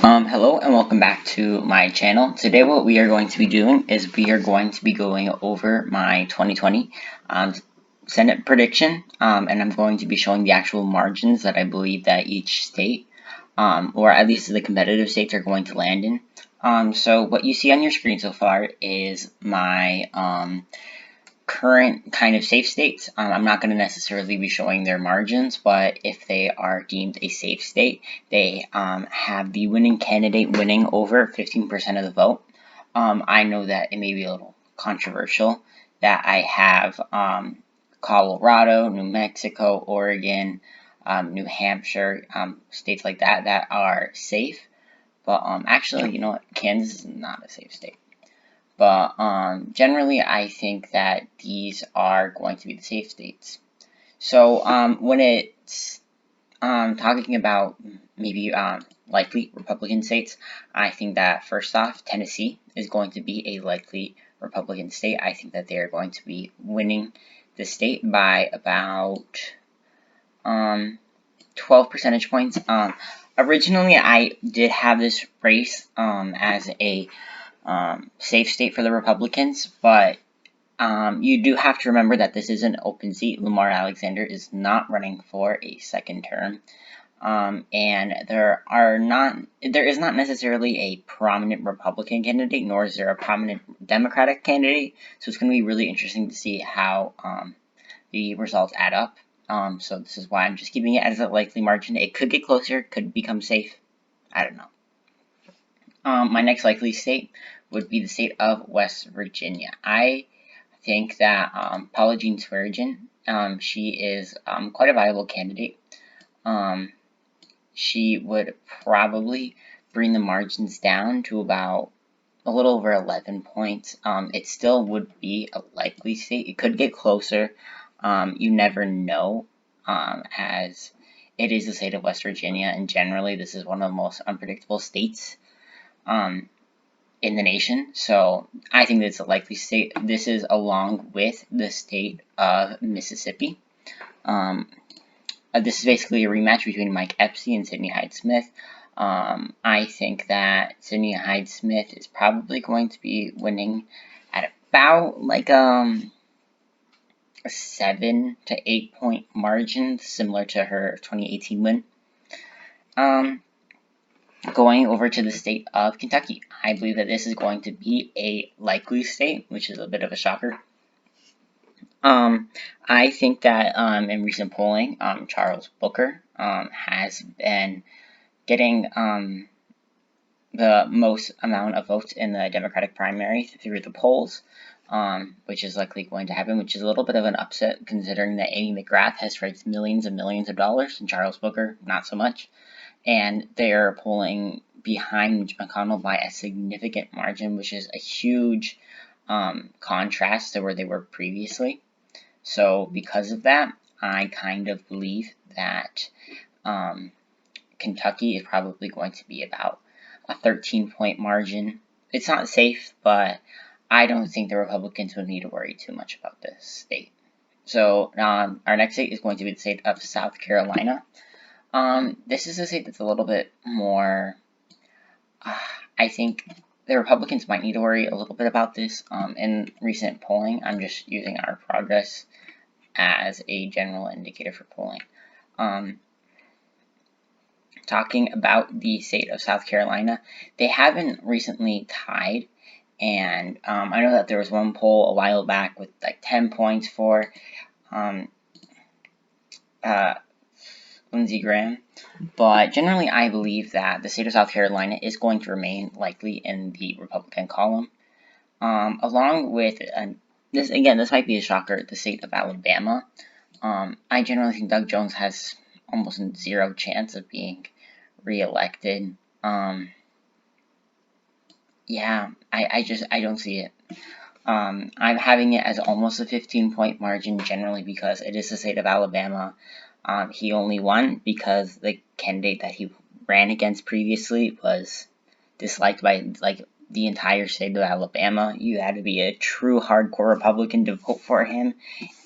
Hello and welcome back to my channel. Today what we are going to be doing is we are going to be going over my 2020 Senate prediction, and I'm going to be showing the actual margins that I believe that each state, or at least the competitive states, are going to land in. So what you see on your screen so far is my current kind of safe states. I'm not going to necessarily be showing their margins, but if they are deemed a safe state, they have the winning candidate winning over 15% of the vote. I know that it may be a little controversial that I have Colorado, New Mexico, Oregon, New Hampshire, states like that are safe. But actually, you know what? Kansas is not a safe state. But generally, I think that these are going to be the safe states. So when it's talking about maybe likely Republican states, I think that first off, Tennessee is going to be a likely Republican state. I think that they are going to be winning the state by about 12 percentage points. Originally, I did have this race as a safe state for the Republicans, but you do have to remember that this is an open seat. Lamar Alexander is not running for a second term, and there is not necessarily a prominent Republican candidate, nor is there a prominent Democratic candidate. So it's going to be really interesting to see how the results add up. So this is why I'm just keeping it as a likely margin. It could get closer, could become safe. I don't know. My next likely state would be the state of West Virginia. I think that Paula Jean Swearengin, she is quite a viable candidate. She would probably bring the margins down to about a little over 11 points. It still would be a likely state. It could get closer. You never know, as it is the state of West Virginia, and generally this is one of the most unpredictable states in the nation. So I think that's a likely state. This is along with the state of Mississippi. This is basically a rematch between Mike Epstein and Sidney Hyde-Smith. I think that Sidney Hyde-Smith is probably going to be winning at about like a 7 to 8 point margin, similar to her 2018 win. Going over to the state of Kentucky, I believe that this is going to be a likely state, which is a bit of a shocker. I think that in recent polling, Charles Booker has been getting the most amount of votes in the Democratic primary through the polls, which is likely going to happen, which is a little bit of an upset considering that Amy McGrath has raised millions and millions of dollars and Charles Booker not so much. And they're polling behind Mitch McConnell by a significant margin, which is a huge contrast to where they were previously. So because of that, I kind of believe that Kentucky is probably going to be about a 13-point margin. It's not safe, but I don't think the Republicans would need to worry too much about this state. So our next state is going to be the state of South Carolina. This is a state that's a little bit more, I think the Republicans might need to worry a little bit about this in recent polling. I'm just using our progress as a general indicator for polling. Talking about the state of South Carolina, they haven't recently tied, and I know that there was one poll a while back with like 10 points for Lindsey Graham, but generally I believe that the state of South Carolina is going to remain likely in the Republican column, along with, this might be a shocker, the state of Alabama. I generally think Doug Jones has almost zero chance of being reelected. Yeah, I don't see it. I'm having it as almost a 15-point margin generally because it is the state of Alabama. He only won because the candidate that he ran against previously was disliked by like the entire state of Alabama. You had to be a true hardcore Republican to vote for him,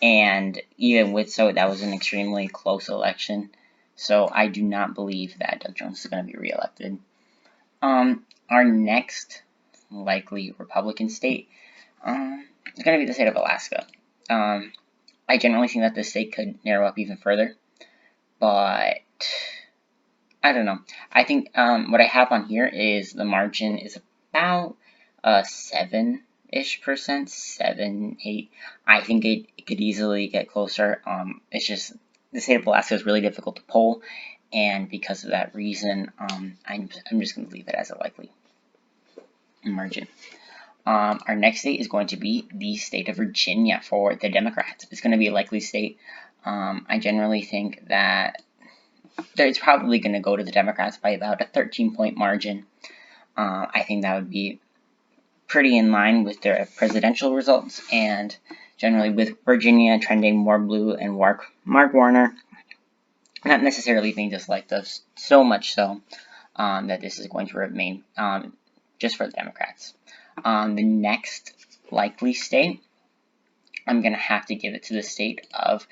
and even with so, that was an extremely close election. So I do not believe that Doug Jones is going to be reelected. Our next likely Republican state is going to be the state of Alaska. I generally think that this state could narrow up even further, but I don't know. I think what I have on here is the margin is about 7-ish%, 7, 8. I think it could easily get closer. It's just the state of Alaska is really difficult to poll, and because of that reason, I'm just going to leave it as a likely margin. Our next state is going to be the state of Virginia for the Democrats. It's going to be a likely state. I generally think that it's probably going to go to the Democrats by about a 13-point margin. I think that would be pretty in line with their presidential results, and generally with Virginia trending more blue and Mark Warner not necessarily being disliked so much so that this is going to remain just for the Democrats. The next likely state, I'm going to have to give it to the state of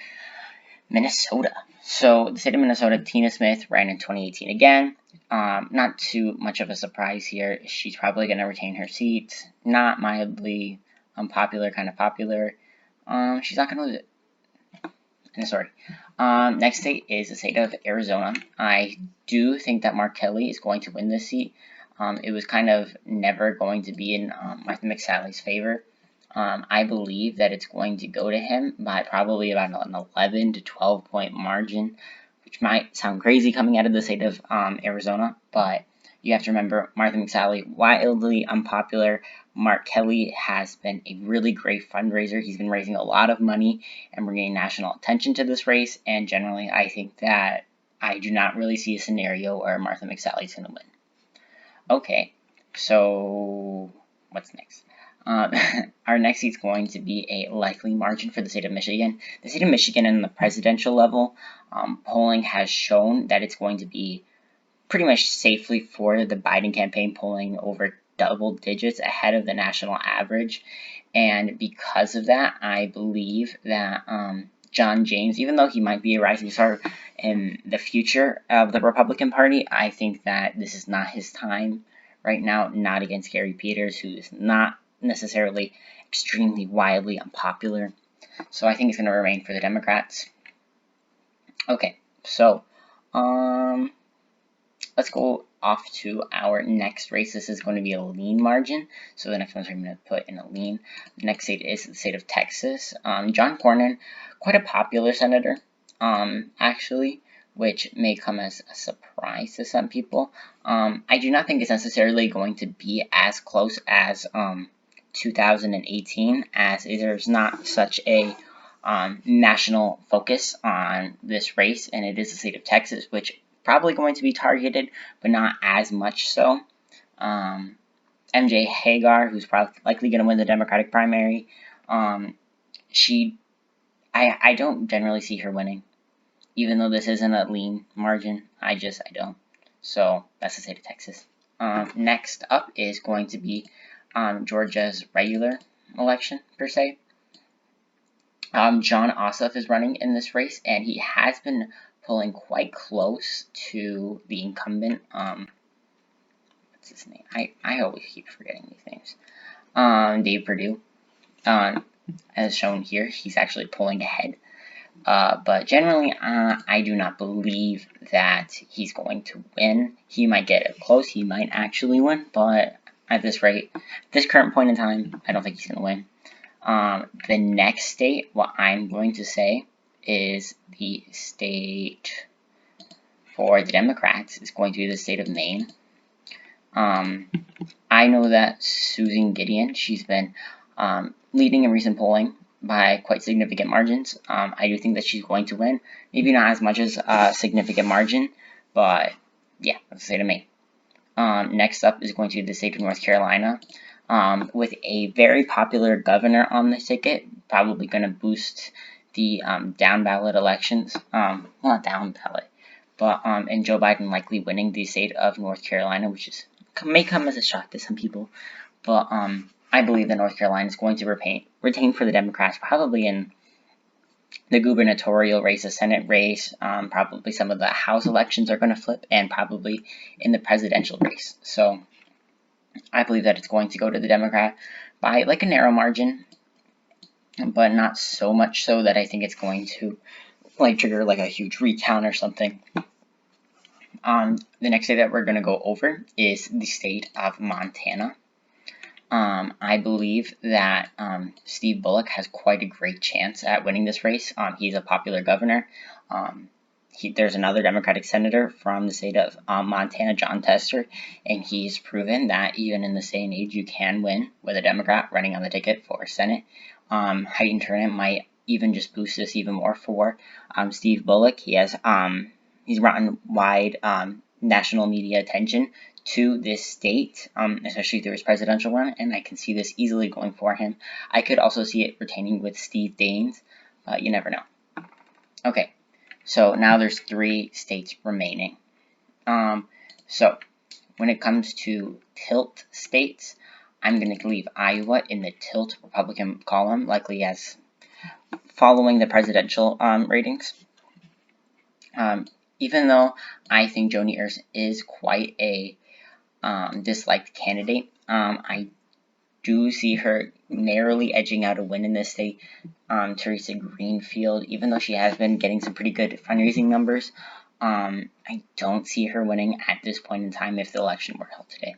Minnesota. So the state of Minnesota, Tina Smith ran in 2018 again. Not too much of a surprise here. She's probably going to retain her seat. Not mildly unpopular, kind of popular. She's not going to lose it. Sorry. Next state is the state of Arizona. I do think that Mark Kelly is going to win this seat. It was kind of never going to be in Martha McSally's favor. I believe that it's going to go to him by probably about an 11 to 12 point margin, which might sound crazy coming out of the state of Arizona, but you have to remember Martha McSally, wildly unpopular. Mark Kelly has been a really great fundraiser. He's been raising a lot of money and bringing national attention to this race, and generally I think that I do not really see a scenario where Martha McSally is going to win. Okay, so what's next? Our next seat is going to be a likely margin for the state of Michigan. The state of Michigan in the presidential level, polling has shown that it's going to be pretty much safely for the Biden campaign, polling over double digits ahead of the national average. And because of that, I believe that John James, even though he might be a rising star in the future of the Republican Party, I think that this is not his time right now, not against Gary Peters, who is not necessarily extremely wildly unpopular. So I think it's going to remain for the Democrats. Okay, so let's go off to our next race. This is going to be a lean margin. So the next one I'm going to put in a lean. The next state is the state of Texas. John Cornyn, quite a popular senator, actually, which may come as a surprise to some people. I do not think it's necessarily going to be as close as 2018, as there's not such a national focus on this race, and it is the state of Texas, which probably going to be targeted, but not as much so. MJ Hagar, who's probably likely going to win the Democratic primary, I don't generally see her winning, even though this isn't a lean margin. I don't. So that's the state of Texas. Next up is going to be Georgia's regular election, per se. John Ossoff is running in this race, and he has been pulling quite close to the incumbent. What's his name? I always keep forgetting these names. Dave Perdue. As shown here, he's actually pulling ahead. But generally, I do not believe that he's going to win. He might get it close. He might actually win, but at this rate, this current point in time, I don't think he's going to win. The next state, what I'm going to say, is the state for the Democrats is going to be the state of Maine. I know that Susan Gideon, she's been leading in recent polling by quite significant margins. I do think that she's going to win. Maybe not as much as a significant margin, but yeah, that's the state of Maine. Next up is going to be the state of North Carolina. With a very popular governor on the ticket, probably going to boost the down ballot elections. Not down ballot, but and Joe Biden likely winning the state of North Carolina, which may come as a shock to some people. But I believe that North Carolina is going to retain for the Democrats, probably in the gubernatorial race, the Senate race, probably some of the House elections are going to flip, and probably in the presidential race. So I believe that it's going to go to the Democrat by like a narrow margin, but not so much so that I think it's going to like trigger like a huge recount or something. The next state that we're going to go over is the state of Montana. I believe that Steve Bullock has quite a great chance at winning this race. He's a popular governor. There's another Democratic senator from the state of Montana, John Tester, and he's proven that even in this day and age, you can win with a Democrat running on the ticket for Senate. Heightened turnout might even just boost this even more for Steve Bullock. He's brought wide national media attention to this state, especially through his presidential run, and I can see this easily going for him. I could also see it pertaining with Steve Daines, but you never know. Okay, so now there's 3 states remaining. So when it comes to tilt states, I'm going to leave Iowa in the tilt Republican column, likely as following the presidential ratings. Even though I think Joni Ernst is quite a disliked candidate, I do see her narrowly edging out a win in this state. Teresa Greenfield, even though she has been getting some pretty good fundraising numbers, I don't see her winning at this point in time if the election were held today.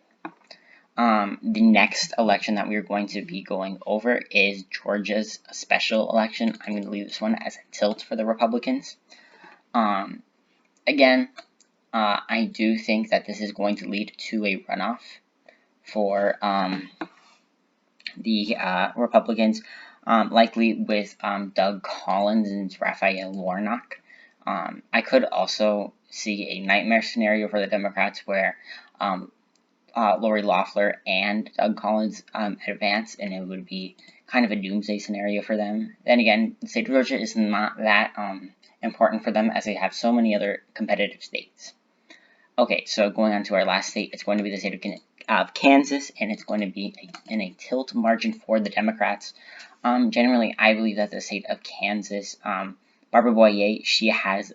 The next election that we are going to be going over is Georgia's special election. I'm going to leave this one as a tilt for the Republicans. Again, I do think that this is going to lead to a runoff for the Republicans, likely with Doug Collins and Raphael Warnock. I could also see a nightmare scenario for the Democrats where Lori Loeffler and Doug Collins advance, and it would be kind of a doomsday scenario for them. Then again, the state of Georgia is not that important for them as they have so many other competitive states. Okay, so going on to our last state, it's going to be the state of Kansas, and it's going to be in a tilt margin for the Democrats. Generally, I believe that the state of Kansas, Barbara Boyer, she has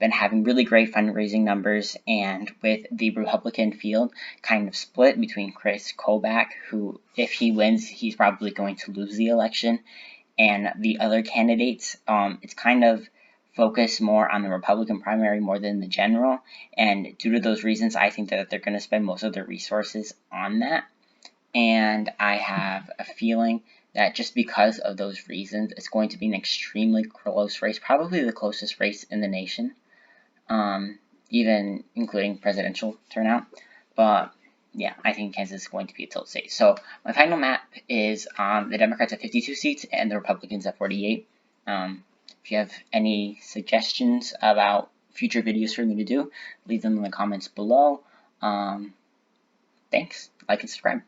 been having really great fundraising numbers, and with the Republican field kind of split between Chris Kobach, who, if he wins, he's probably going to lose the election, and the other candidates, it's kind of focused more on the Republican primary more than the general, and due to those reasons, I think that they're going to spend most of their resources on that, and I have a feeling that just because of those reasons, it's going to be an extremely close race, probably the closest race in the nation, even including presidential turnout, but yeah, I think Kansas is going to be a tilt state. So my final map is the Democrats at 52 seats and the Republicans at 48. If you have any suggestions about future videos for me to do, leave them in the comments below. Thanks. Like and subscribe.